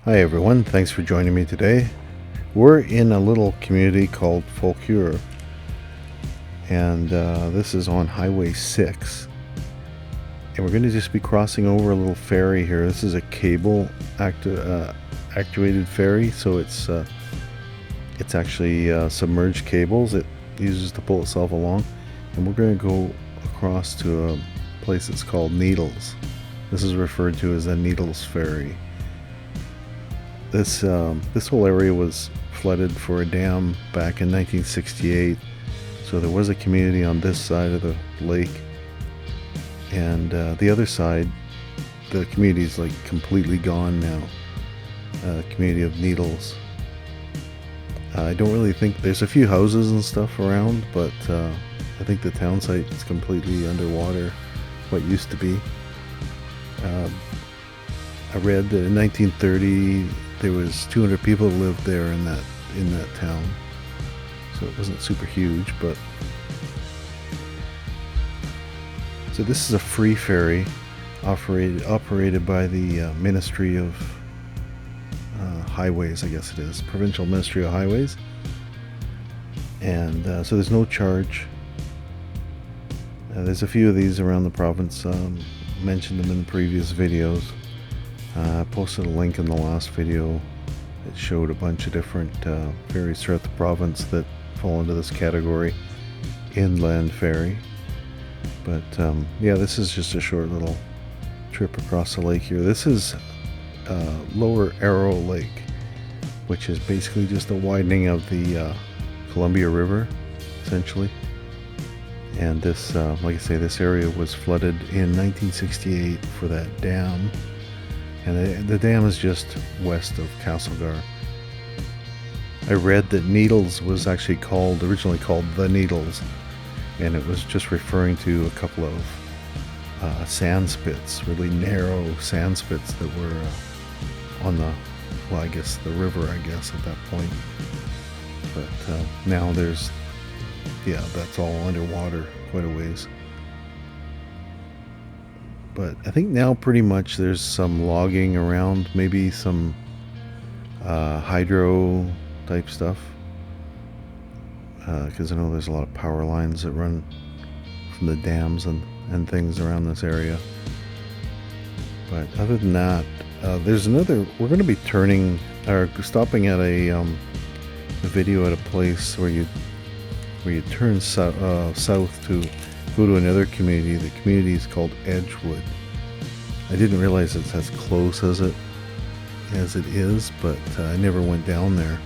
Hi everyone, thanks for joining me today. We're in a little community called Fauquier, and this is on Highway 6. And we're going to just be crossing over a little ferry here. This is a cable actuated ferry, so it's actually submerged cables it uses to pull itself along. And we're going to go across to a place that's called Needles. This is referred to as the Needles Ferry. This whole area was flooded for a dam back in 1968, so there was a community on this side of the lake, and the other side, the community is like completely gone now. Community of Needles. I don't really think there's a few houses and stuff around, but I think the town site is completely underwater. What used to be. I read that in 1930 there was 200 people who lived there in that town, so it wasn't super huge. But so this is a free ferry operated by the Ministry of Highways, I guess it is, Provincial Ministry of Highways, and so there's no charge. There's a few of these around the province. Mentioned them in the previous videos. I posted a link in the last video that showed a bunch of different ferries throughout the province that fall into this category, inland ferry. But yeah, this is just a short little trip across the lake here. This is Lower Arrow Lake, which is basically just a widening of the Columbia River, essentially. And this, like I say, this area was flooded in 1968 for that dam. And the dam is just west of Castlegar. I read that Needles was actually originally called the Needles, and it was just referring to a couple of sand spits, really narrow sand spits that were on the river, I guess, at that point. But now that's all underwater quite a ways. But I think now pretty much there's some logging around, maybe some hydro type stuff, because I know there's a lot of power lines that run from the dams and things around this area. But other than that, we're going to be stopping at a video at a place where you turn south to go to another community. The community is called Edgewood. I didn't realize it's as close as it is, but I never went down there.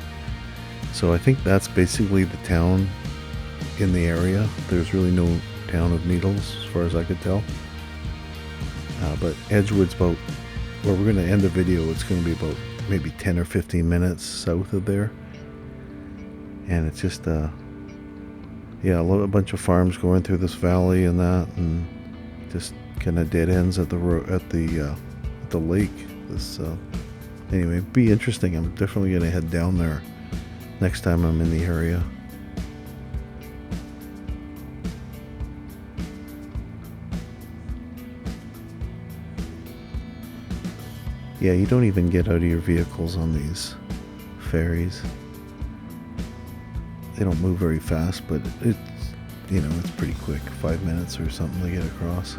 So I think that's basically the town in the area. There's really no town of Needles as far as I could tell. But Edgewood's about where we're going to end the video. It's going to be about maybe 10 or 15 minutes south of there. And it's just a bunch of farms going through this valley and that, and just kind of dead ends at the lake. Anyway, it'd be interesting. I'm definitely going to head down there next time I'm in the area. Yeah, you don't even get out of your vehicles on these ferries. They don't move very fast, but it's pretty quick. 5 minutes or something to get across.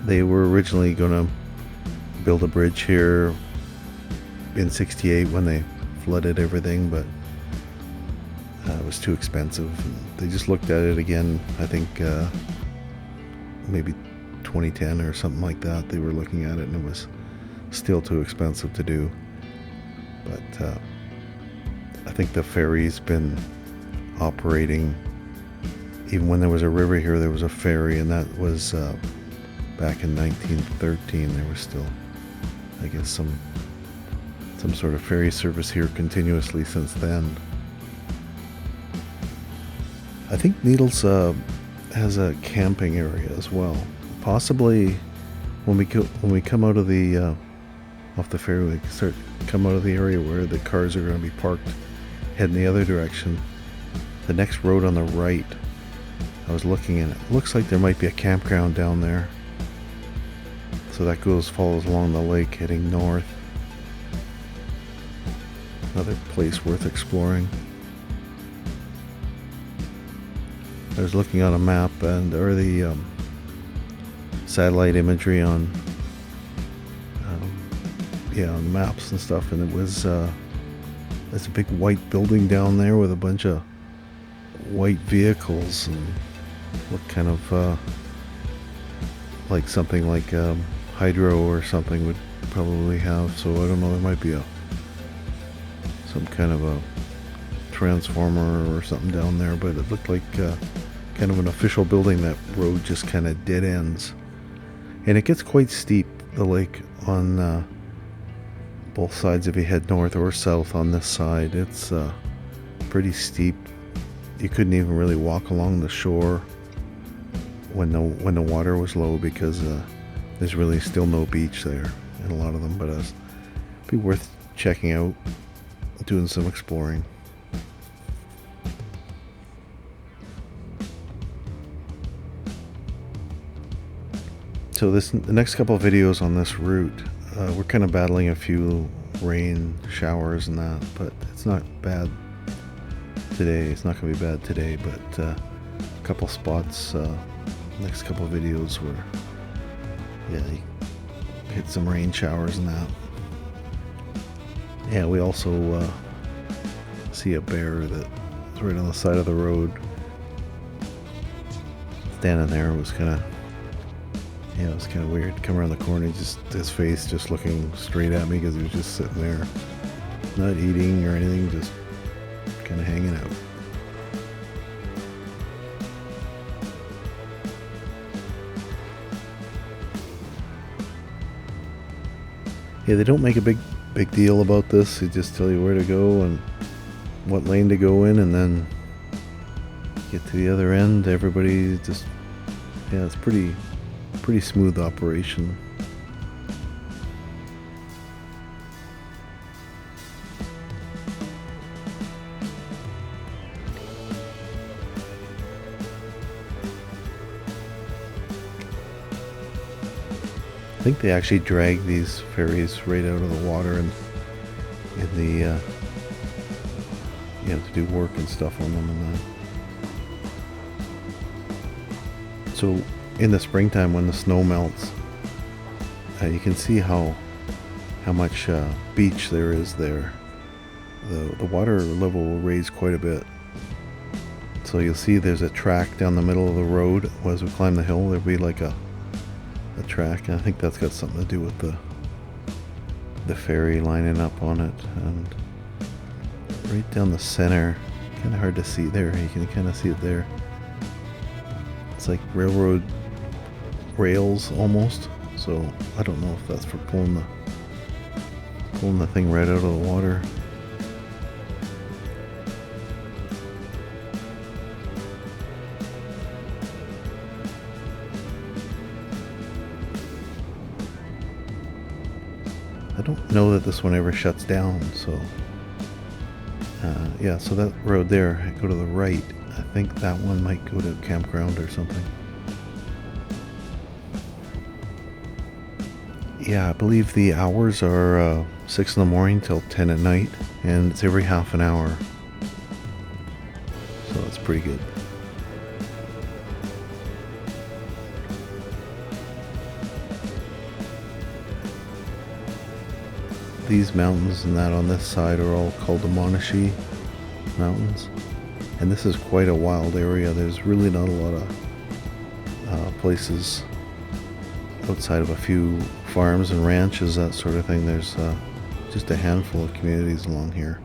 They were originally going to build a bridge here in 68 when they flooded everything, but it was too expensive. They just looked at it again, I think maybe 2010 or something like that. They were looking at it and it was still too expensive to do. But I think the ferry's been operating. Even when there was a river here, there was a ferry, and that was back in 1913. There was still, I guess, some sort of ferry service here continuously since then. I think Needles has a camping area as well. Possibly when we come out of the off the ferry, we come out of the area where the cars are going to be parked, heading the other direction. The next road on the right, I was looking at it, looks like there might be a campground down there. So that follows along the lake heading north. Another place worth exploring. I was looking on a map or the satellite imagery on on maps and stuff, and it was there's a big white building down there with a bunch of white vehicles, and what kind of like something like hydro or something would probably have. So I don't know, it might be some kind of a transformer or something down there, but it looked like kind of an official building. That road just kind of dead ends, and it gets quite steep, the lake, on both sides. If you head north or south on this side, it's pretty steep. You couldn't even really walk along the shore when the water was low, because there's really still no beach there in a lot of them, but it'd be worth checking out, doing some exploring. So the next couple of videos on this route, we're kind of battling a few rain showers and that, but it's not bad today. It's not going to be bad today, but a couple spots, next couple of videos where, you hit some rain showers and that. Yeah, we also see a bear that's right on the side of the road. Standing there was kind of, it was kind of weird. Come around the corner, his face just looking straight at me, because he was just sitting there, not eating or anything, just kind of hanging out. Yeah, they don't make a big deal about this. They just tell you where to go and what lane to go in, and then get to the other end. Everybody just, it's pretty smooth operation. I think they actually drag these ferries right out of the water and in the to do work and stuff on them and that. So in the springtime, when the snow melts, you can see how much beach there is there. The water level will raise quite a bit. So you'll see there's a track down the middle of the road. As we climb the hill, there'll be like a track, and I think that's got something to do with the ferry lining up on it. And right down the center, kind of hard to see there. You can kind of see it there. It's like railroad rails almost. So I don't know if that's for pulling the thing right out of the water. I don't know that this one ever shuts down, so yeah, so that road there, go to the right. I think that one might go to a campground or something. Yeah, I believe the hours are 6 in the morning till 10 at night, and it's every half an hour, so it's pretty good. These mountains and that on this side are all called the Monashee Mountains, and this is quite a wild area. There's really not a lot of places outside of a few farms and ranches, that sort of thing. There's just a handful of communities along here.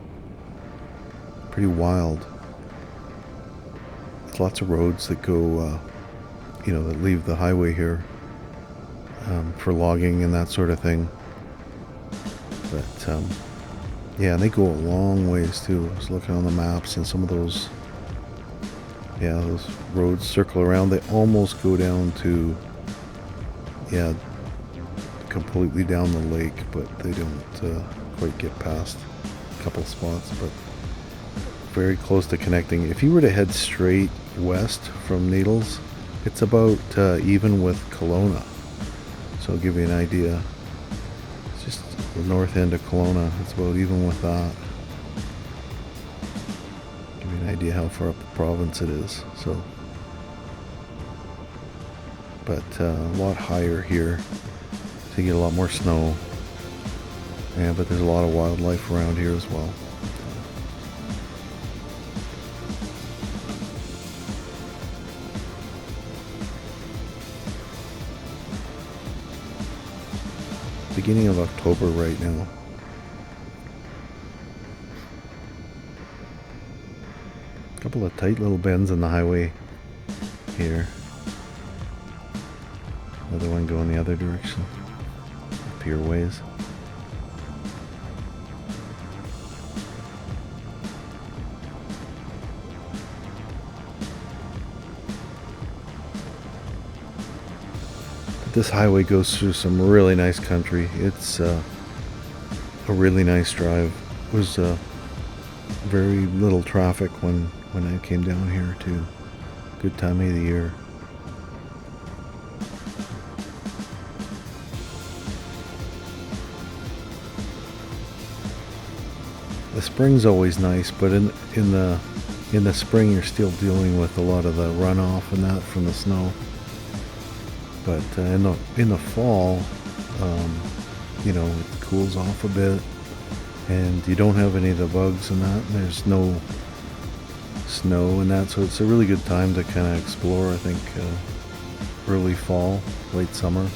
Pretty wild. There's lots of roads that go, that leave the highway here for logging and that sort of thing. But yeah, they go a long ways too. I was looking on the maps, and some of those roads circle around. They almost go down to completely down the lake, but they don't quite get past a couple spots, but very close to connecting. If you were to head straight west from Needles, it's about even with Kelowna. So I'll give you an idea. It's just the north end of Kelowna. It's about even with that. Give you an idea how far up the province it is. So, but a lot higher here. So you get a lot more snow. Yeah, but there's a lot of wildlife around here as well. Beginning of October right now. A couple of tight little bends on the highway here. Another one going the other direction. Up here ways. This highway goes through some really nice country. It's a really nice drive. It was very little traffic when I came down here too. Good time of the year. The spring's always nice, but in the spring you're still dealing with a lot of the runoff and that from the snow. But in the fall, you know, it cools off a bit, and you don't have any of the bugs and that. And there's no snow and that, so it's a really good time to kind of explore. I think early fall, late summer.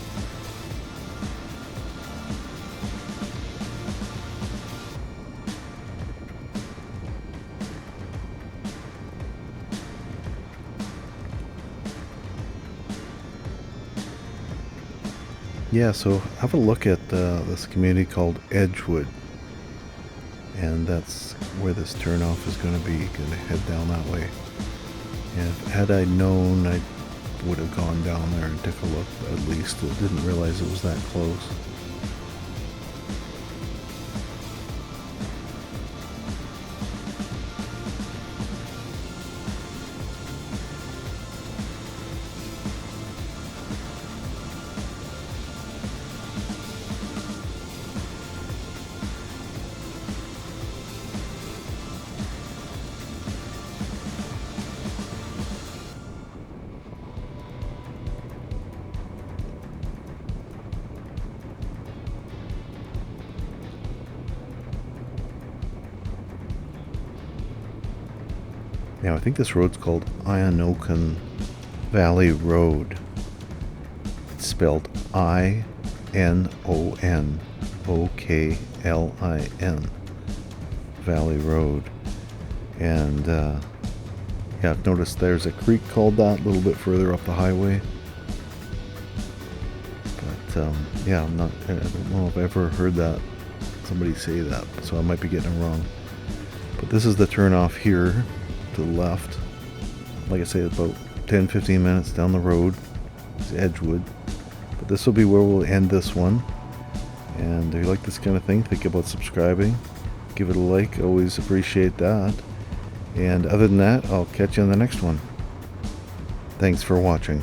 Yeah, so have a look at this community called Edgewood, and that's where this turnoff is going to be. Going to head down that way. And had I known, I would have gone down there and took a look at least. I didn't realize it was that close. Now I think this road's called Ionokan Valley Road. It's spelled I-N-O-N-O-K-L-I-N Valley Road. And yeah, I've noticed there's a creek called that a little bit further up the highway. But yeah, I don't know if I've ever heard that, somebody say that, so I might be getting it wrong. But this is the turnoff here to the left. Like I say, about 10-15 minutes down the road is Edgewood. But this will be where we'll end this one. And if you like this kind of thing, think about subscribing. Give it a like, always appreciate that. And other than that, I'll catch you on the next one. Thanks for watching.